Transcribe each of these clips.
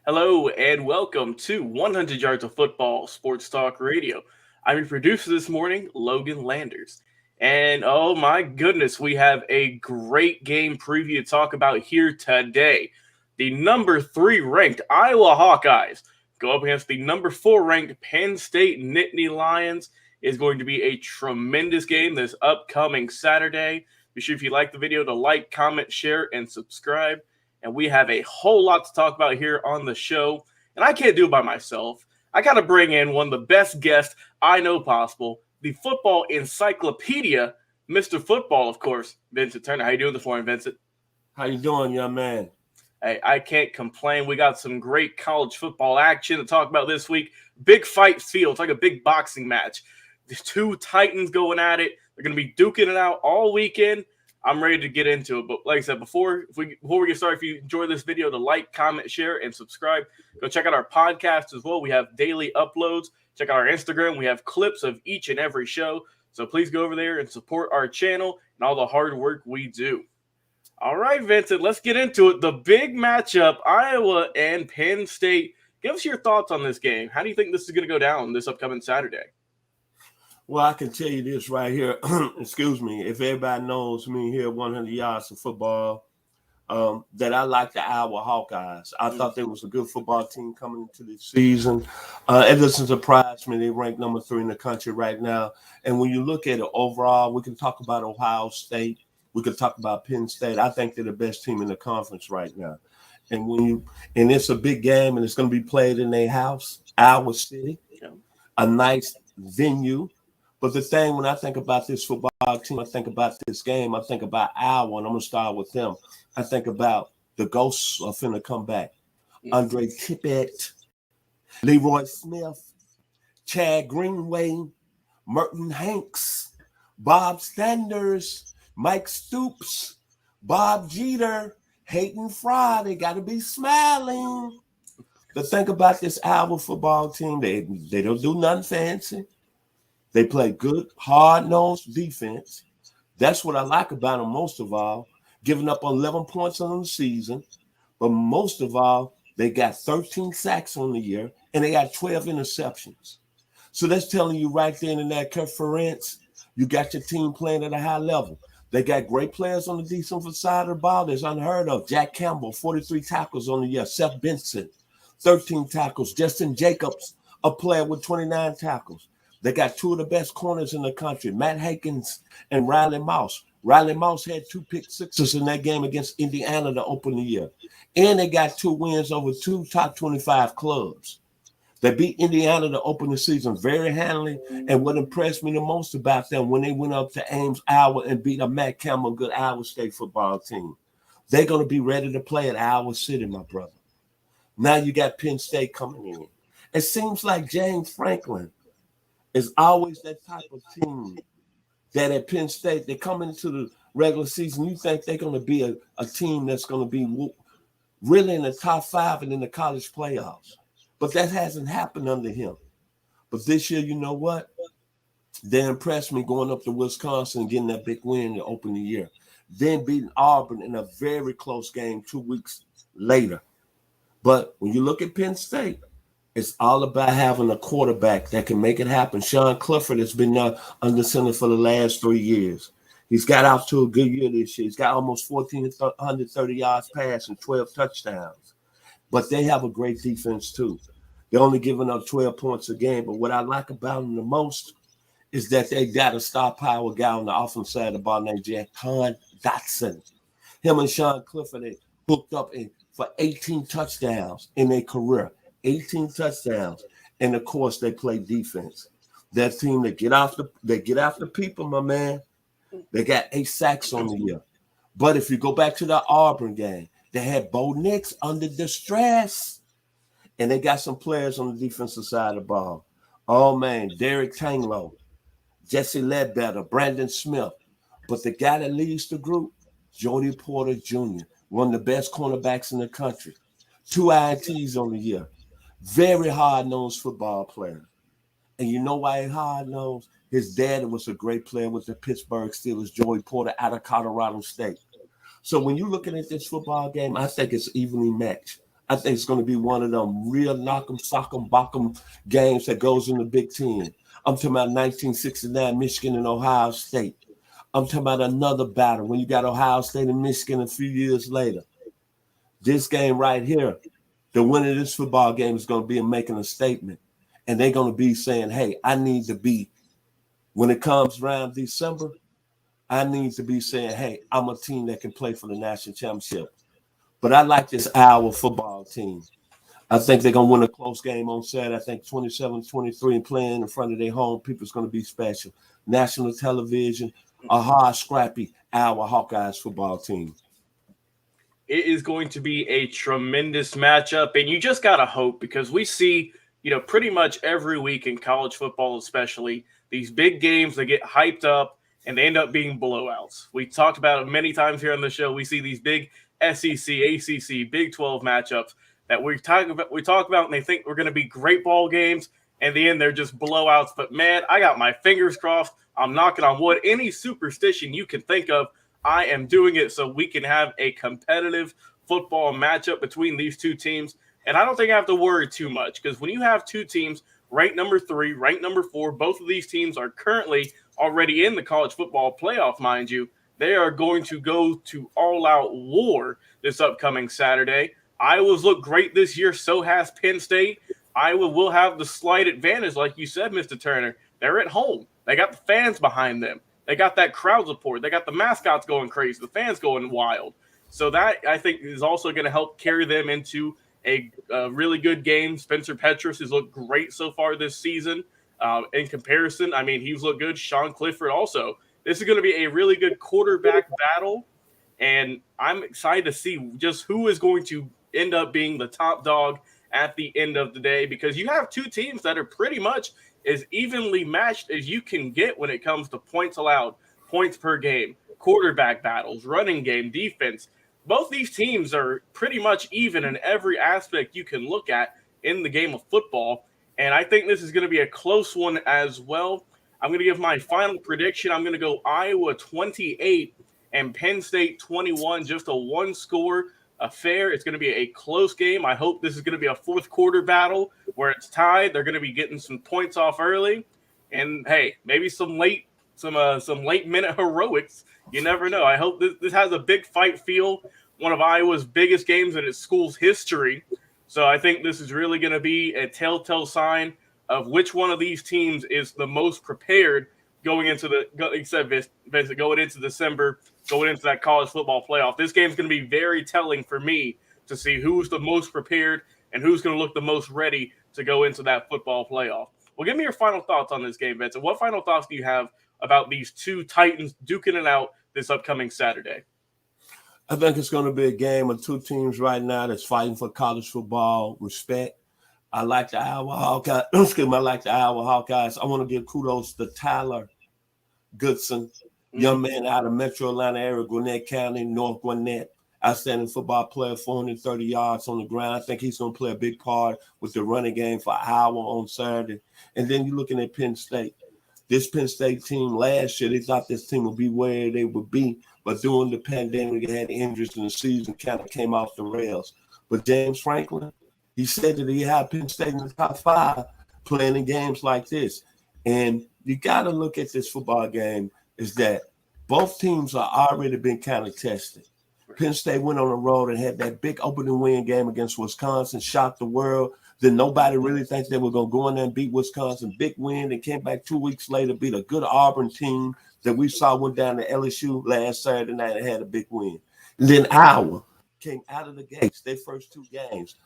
Hello and welcome to 100 Yards of Football Sports Talk Radio. I'm your producer this morning, Logan Landers. And oh my goodness, we have a great game preview to talk about here today. The number 3 ranked Iowa Hawkeyes go up against the number 4 ranked Penn State Nittany Lions. Is going to be a tremendous game this upcoming Saturday. Be sure if you like the video to like, comment, share, and subscribe. And we have a whole lot to talk about here on the show. And I can't do it by myself. I got to bring in one of the best guests I know possible, the football encyclopedia, Mr. Football, of course, Vincent Turner. How you doing this morning, Vincent? How you doing, young man? Hey, I can't complain. We got some great college football action to talk about this week. Big fight feel. It's like a big boxing match. The two Titans going at it. They're going to be duking it out all weekend. I'm ready to get into it. But like I said, before we get started, if you enjoy this video, to like, comment, share, and subscribe. Go check out our podcast as well. We have daily uploads. Check out our Instagram. We have clips of each and every show. So please go over there and support our channel and all the hard work we do. All right, Vincent, let's get into it. The big matchup, Iowa and Penn State. Give us your thoughts on this game. How do you think this is going to go down this upcoming Saturday? Well, I can tell you this right here. Excuse me. If everybody knows me here, 100 Yards of Football, that I like the Iowa Hawkeyes. I thought they was a good football team coming into this season. It doesn't surprise me. They rank number 3 in the country right now. And when you look at it overall, we can talk about Ohio State. We could talk about Penn State. I think they're the best team in the conference right now. And it's a big game, and it's going to be played in their house, Iowa City, a nice venue. But the thing, when I think about this football team, I think about this game, I think about Iowa, and I'm going to start with them. I think about the ghosts are finna come back. Andre Tippett, Leroy Smith, Chad Greenway, Merton Hanks, Bob Sanders, Mike Stoops, Bob Jeter, Hayden Fry. They got to be smiling. The thing about this Iowa football team, they don't do nothing fancy. They play good, hard-nosed defense. That's what I like about them most of all. Giving up 11 points on the season. But most of all, they got 13 sacks on the year, and they got 12 interceptions. So that's telling you right there in that conference, you got your team playing at a high level. They got great players on the defensive side of the ball. There's unheard of. Jack Campbell, 43 tackles on the year. Seth Benson, 13 tackles. Justin Jacobs, a player with 29 tackles. They got 2 of the best corners in the country, Matt Hankins and Riley Mouse. Riley Mouse had 2 pick sixes in that game against Indiana to open the year. And they got 2 wins over 2 top 25 clubs. They beat Indiana to open the season very handily. And what impressed me the most about them, when they went up to Ames, Iowa, and beat a Matt Campbell good Iowa State football team, they're going to be ready to play at Iowa City, my brother. Now you got Penn State coming in. It seems like James Franklin is always that type of team that at Penn State, they come into the regular season, you think they're going to be a team that's going to be really in the top 5 and in the college playoffs. But that hasn't happened under him. But this year, you know what? They impressed me going up to Wisconsin and getting that big win to open the year. Then beating Auburn in a very close game 2 weeks later. But when you look at Penn State, it's all about having a quarterback that can make it happen. Sean Clifford has been under center for the last 3 years. He's got off to a good year this year. He's got almost 1,430 yards passed and 12 touchdowns. But they have a great defense, too. They're only giving up 12 points a game. But what I like about them the most is that they got a star power guy on the offensive side of the ball named Jahan Dotson. Him and Sean Clifford, they hooked up for 18 touchdowns in their career. 18 touchdowns, and of course they play defense. That team they get after people, my man. They got 8 sacks on the year. But if you go back to the Auburn game, they had Bo Nix under distress, and they got some players on the defensive side of the ball. Oh man, Derek Tanglo, Jesse Ledbetter, Brandon Smith. But the guy that leads the group, Jody Porter Jr., one of the best cornerbacks in the country. 2 INTs on the year. Very hard-nosed football player. And you know why he's hard-nosed? His dad was a great player with the Pittsburgh Steelers, Joey Porter, out of Colorado State. So when you're looking at this football game, I think it's evenly matched. I think it's going to be one of them real knock 'em, sock 'em, bock 'em games that goes in the Big Ten. I'm talking about 1969, Michigan and Ohio State. I'm talking about another battle when you got Ohio State and Michigan a few years later. This game right here, the winner of this football game is going to be making a statement. And they're going to be saying, hey, I need to be, when it comes around December, I need to be saying, hey, I'm a team that can play for the national championship. But I like this Iowa football team. I think they're going to win a close game on Saturday. I think 27-23 and playing in front of their home people is going to be special. National television, a hard, scrappy Iowa Hawkeyes football team. It is going to be a tremendous matchup, and you just got to hope, because we see, pretty much every week in college football, especially, these big games that get hyped up and they end up being blowouts. We talked about it many times here on the show. We see these big SEC, ACC, Big 12 matchups that we talk about, and they think we're going to be great ball games, and in the end, they're just blowouts. But man, I got my fingers crossed. I'm knocking on wood. Any superstition you can think of, I am doing it so we can have a competitive football matchup between these two teams. And I don't think I have to worry too much, because when you have two teams ranked number 3, ranked number 4, both of these teams are currently already in the college football playoff, mind you. They are going to go to all-out war this upcoming Saturday. Iowa's looked great this year, so has Penn State. Iowa will have the slight advantage, like you said, Mr. Turner. They're at home. They got the fans behind them. They got that crowd support. They got the mascots going crazy, the fans going wild. So that, I think, is also going to help carry them into a really good game. Spencer Petras has looked great so far this season. In comparison, I mean, he's looked good. Sean Clifford also. This is going to be a really good quarterback battle, and I'm excited to see just who is going to end up being the top dog at the end of the day, because you have two teams that are pretty much as evenly matched as you can get when it comes to points allowed, points per game, quarterback battles, running game, defense. Both these teams are pretty much even in every aspect you can look at in the game of football, and I think this is going to be a close one as well. I'm going to give my final prediction. I'm going to go Iowa 28 and Penn State 21, just a one-score affair. It's going to be a close game. I hope this is going to be a fourth quarter battle where it's tied. They're going to be getting some points off early, and hey, maybe some late minute heroics. You never know. I hope this has a big fight feel. One of Iowa's biggest games in its school's history. So I think this is really going to be a telltale sign of which one of these teams is the most prepared going into December, going into that college football playoff. This game's going to be very telling for me to see who's the most prepared and who's going to look the most ready to go into that football playoff. Well, give me your final thoughts on this game, Vincent. What final thoughts do you have about these two Titans duking it out this upcoming Saturday? I think it's going to be a game of two teams right now that's fighting for college football respect. I like the Iowa Hawkeyes. I like the Iowa Hawkeyes. I want to give kudos to Tyler Goodson, young man out of Metro Atlanta area, Gwinnett County, North Gwinnett. Outstanding football player, 430 yards on the ground. I think he's going to play a big part with the running game for Iowa on Saturday. And then you're looking at Penn State. This Penn State team last year, they thought this team would be where they would be. But during the pandemic, they had injuries and the season kind of came off the rails. But James Franklin, he said that he had Penn State in the top 5 playing in games like this. And you got to look at this football game is that both teams are already been kind of tested. Penn State went on the road and had that big opening win game against Wisconsin, shocked the world. Then nobody really thinks they were going to go in there and beat Wisconsin. Big win. They came back 2 weeks later, beat a good Auburn team that we saw went down to LSU last Saturday night and had a big win. And then Iowa came out of the gates, their first 2 games,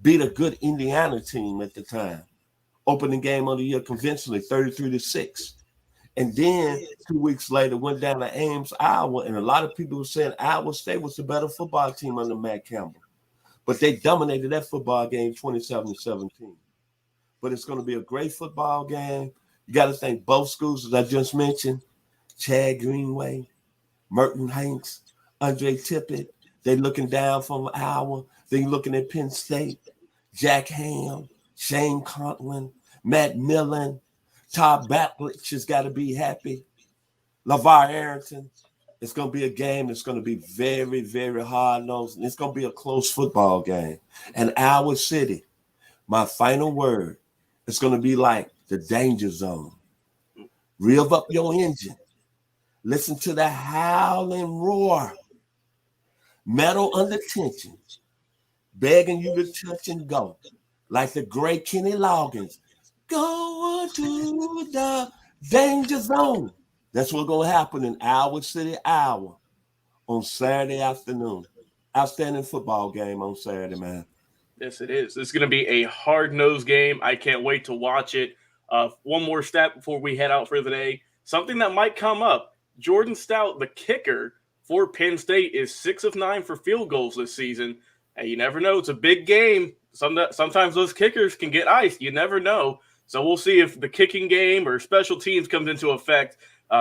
beat a good Indiana team at the time. Opening game of the year convincingly, 33-6. And then 2 weeks later, went down to Ames, Iowa, and a lot of people were saying Iowa State was the better football team under Matt Campbell. But they dominated that football game 27-17. But it's going to be a great football game. You got to thank both schools, as I just mentioned, Chad Greenway, Merton Hanks, Andre Tippett. They're looking down from Iowa. They're looking at Penn State, Jack Ham, Shane Conklin, Matt Millen, Todd Batlich has got to be happy. LeVar Arrington. It's going to be a game that's going to be very, very hard-nosed, and it's going to be a close football game. And our city, my final word, it's going to be like the danger zone. Rev up your engine. Listen to the howling roar. Metal under tension. Begging you to touch and go. Like the great Kenny Loggins. Go to the danger zone. That's what's going to happen in our city hour on Saturday afternoon. Outstanding football game on Saturday, man. Yes, it is. It's going to be a hard-nosed game. I can't wait to watch it. One more stat before we head out for the day. Something that might come up. Jordan Stout, the kicker for Penn State, is 6 of 9 for field goals this season. And you never know. It's a big game. Sometimes those kickers can get iced. You never know. So we'll see if the kicking game or special teams comes into effect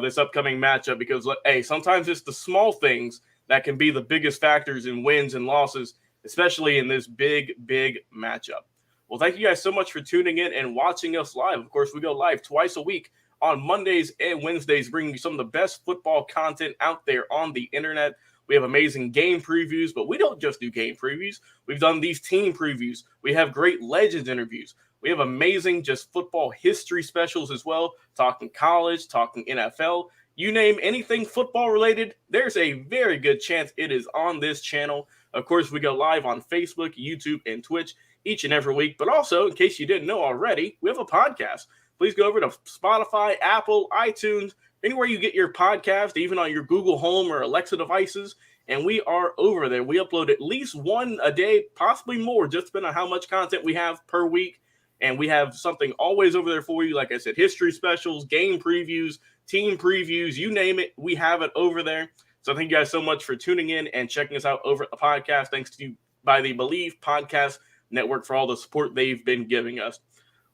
this upcoming matchup because, hey, sometimes it's the small things that can be the biggest factors in wins and losses, especially in this big, big matchup. Well, thank you guys so much for tuning in and watching us live. Of course, we go live twice a week on Mondays and Wednesdays, bringing you some of the best football content out there on the internet. We have amazing game previews, but we don't just do game previews. We've done these team previews. We have great Legends interviews. We have amazing just football history specials as well, talking college, talking NFL. You name anything football related, there's a very good chance it is on this channel. Of course, we go live on Facebook, YouTube, and Twitch each and every week. But also, in case you didn't know already, we have a podcast. Please go over to Spotify, Apple, iTunes, anywhere you get your podcast, even on your Google Home or Alexa devices. And we are over there. We upload at least one a day, possibly more, just depending on how much content we have per week. And we have something always over there for you. Like I said, history specials, game previews, team previews, you name it, we have it over there. So thank you guys so much for tuning in and checking us out over at the podcast. Thanks to you by the Believe Podcast Network for all the support they've been giving us.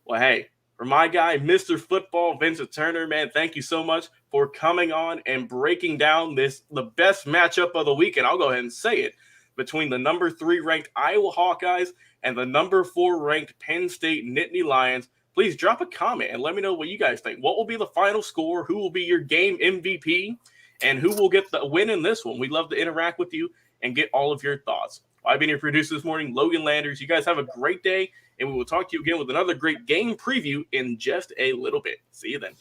Well, hey, for my guy, Mr. Football, Vincent Turner, man, thank you so much for coming on and breaking down the best matchup of the week. And I'll go ahead and say it, between the number 3 ranked Iowa Hawkeyes and the number 4 ranked Penn State Nittany Lions. Please drop a comment and let me know what you guys think. What will be the final score? Who will be your game MVP? And who will get the win in this one? We'd love to interact with you and get all of your thoughts. I've been your producer this morning, Logan Landers. You guys have a great day, and we will talk to you again with another great game preview in just a little bit. See you then.